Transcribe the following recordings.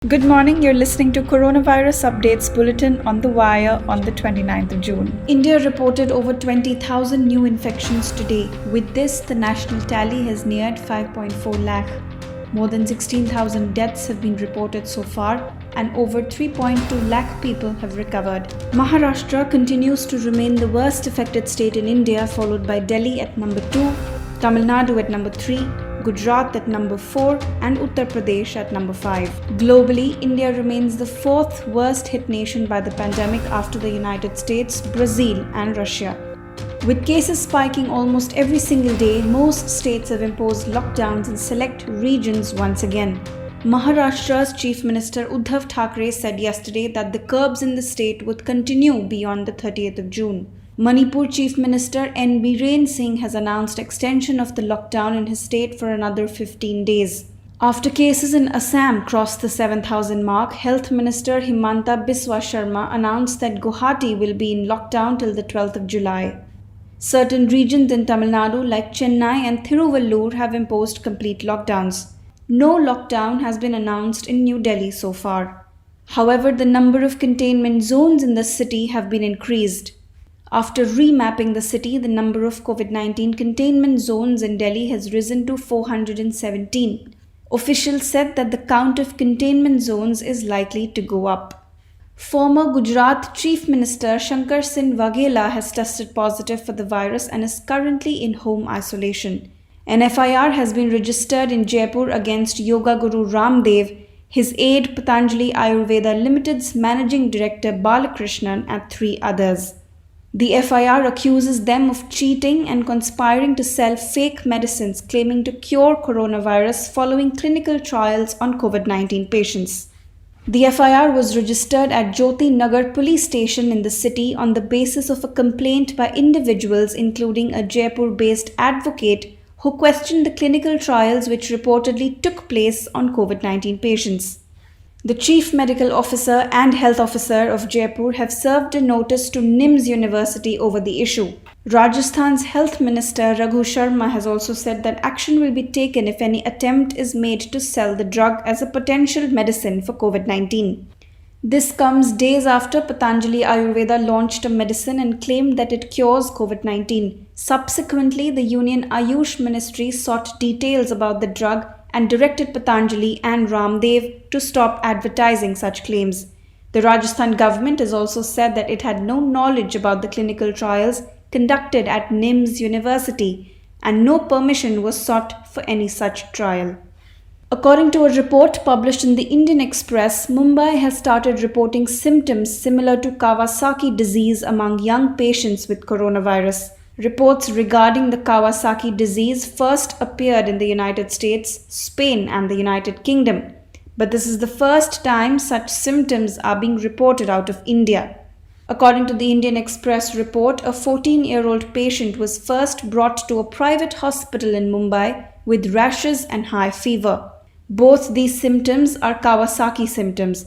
Good morning, you're listening to Coronavirus Updates Bulletin on The Wire on the 29th of June. India reported over 20,000 new infections today. With this, the national tally has neared 5.4 lakh. More than 16,000 deaths have been reported so far, and over 3.2 lakh people have recovered. Maharashtra continues to remain the worst affected state in India, followed by Delhi at number 2, Tamil Nadu at number 3, Gujarat at number 4 and Uttar Pradesh at number 5. Globally, India remains the fourth worst hit nation by the pandemic after the United States, Brazil and Russia. With cases spiking almost every single day, most states have imposed lockdowns in select regions once again. Maharashtra's Chief Minister Uddhav Thackeray said yesterday that the curbs in the state would continue beyond the 30th of June. Manipur Chief Minister N. Biren Singh has announced extension of the lockdown in his state for another 15 days. After cases in Assam crossed the 7,000 mark, Health Minister Himanta Biswa Sharma announced that Guwahati will be in lockdown till the 12th of July. Certain regions in Tamil Nadu like Chennai and Thiruvallur have imposed complete lockdowns. No lockdown has been announced in New Delhi so far. However, the number of containment zones in the city have been increased. After remapping the city, the number of COVID-19 containment zones in Delhi has risen to 417. Officials said that the count of containment zones is likely to go up. Former Gujarat Chief Minister Shankar Singh Waghela has tested positive for the virus and is currently in home isolation. An FIR has been registered in Jaipur against Yoga Guru Ramdev, his aide Patanjali Ayurveda Limited's Managing Director Balakrishnan and 3 others. The FIR accuses them of cheating and conspiring to sell fake medicines claiming to cure coronavirus following clinical trials on COVID-19 patients. The FIR was registered at Jyoti Nagar police station in the city on the basis of a complaint by individuals including a Jaipur-based advocate who questioned the clinical trials which reportedly took place on COVID-19 patients. The Chief Medical Officer and Health Officer of Jaipur have served a notice to NIMS University over the issue. Rajasthan's Health Minister Raghu Sharma has also said that action will be taken if any attempt is made to sell the drug as a potential medicine for COVID-19. This comes days after Patanjali Ayurveda launched a medicine and claimed that it cures COVID-19. Subsequently, the Union Ayush Ministry sought details about the drug and directed Patanjali and Ramdev to stop advertising such claims. The Rajasthan government has also said that it had no knowledge about the clinical trials conducted at NIMS University and no permission was sought for any such trial. According to a report published in the Indian Express, Mumbai has started reporting symptoms similar to Kawasaki disease among young patients with coronavirus. Reports regarding the Kawasaki disease first appeared in the United States, Spain, and the United Kingdom. But this is the first time such symptoms are being reported out of India. According to the Indian Express report, a 14-year-old patient was first brought to a private hospital in Mumbai with rashes and high fever. Both these symptoms are Kawasaki symptoms.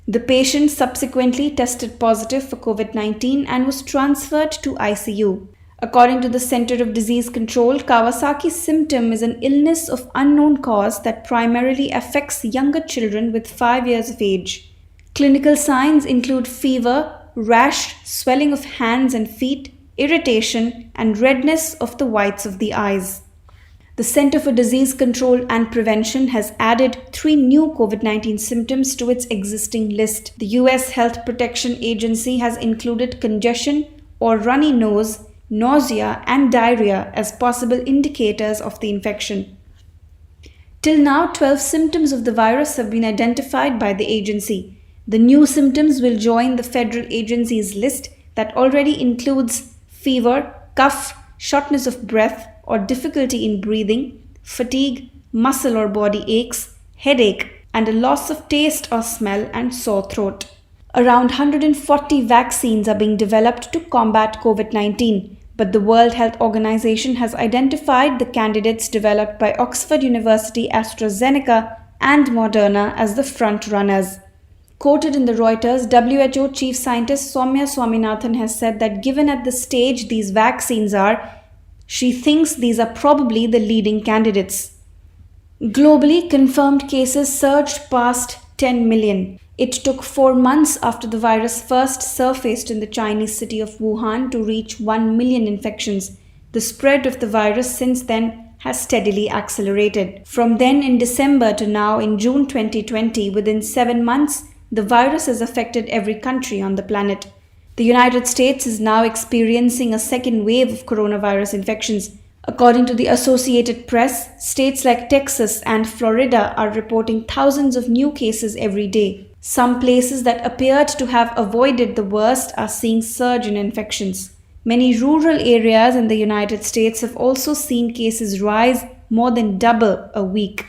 The patient subsequently tested positive for COVID-19 and was transferred to ICU. According to the Center of Disease Control, Kawasaki's symptom is an illness of unknown cause that primarily affects younger children with 5 years of age. Clinical signs include fever, rash, swelling of hands and feet, irritation, and redness of the whites of the eyes. The Center for Disease Control and Prevention has added 3 new COVID-19 symptoms to its existing list. The US Health Protection Agency has included congestion or runny nose, nausea and diarrhea as possible indicators of the infection. Till now, 12 symptoms of the virus have been identified by the agency. The new symptoms will join the federal agency's list that already includes fever, cough, shortness of breath or difficulty in breathing, fatigue, muscle or body aches, headache, and a loss of taste or smell and sore throat. Around 140 vaccines are being developed to combat COVID-19. But the World Health Organization has identified the candidates developed by Oxford University AstraZeneca and Moderna as the front runners. Quoted in the Reuters, WHO Chief Scientist Soumya Swaminathan has said that given at the stage these vaccines are, she thinks these are probably the leading candidates. Globally, confirmed cases surged past 10 million. It took 4 months after the virus first surfaced in the Chinese city of Wuhan to reach 1 million infections. The spread of the virus since then has steadily accelerated. From then in December to now in June 2020, within 7 months, the virus has affected every country on the planet. The United States is now experiencing a second wave of coronavirus infections. According to the Associated Press, states like Texas and Florida are reporting thousands of new cases every day. Some places that appeared to have avoided the worst are seeing surge in infections. Many rural areas in the United States have also seen cases rise more than double a week.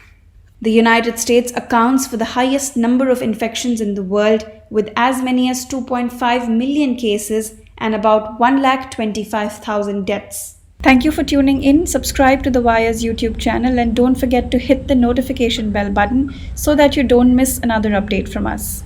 The United States accounts for the highest number of infections in the world, with as many as 2.5 million cases and about 125,000 deaths. Thank you for tuning in. Subscribe to The Wire's YouTube channel and don't forget to hit the notification bell button so that you don't miss another update from us.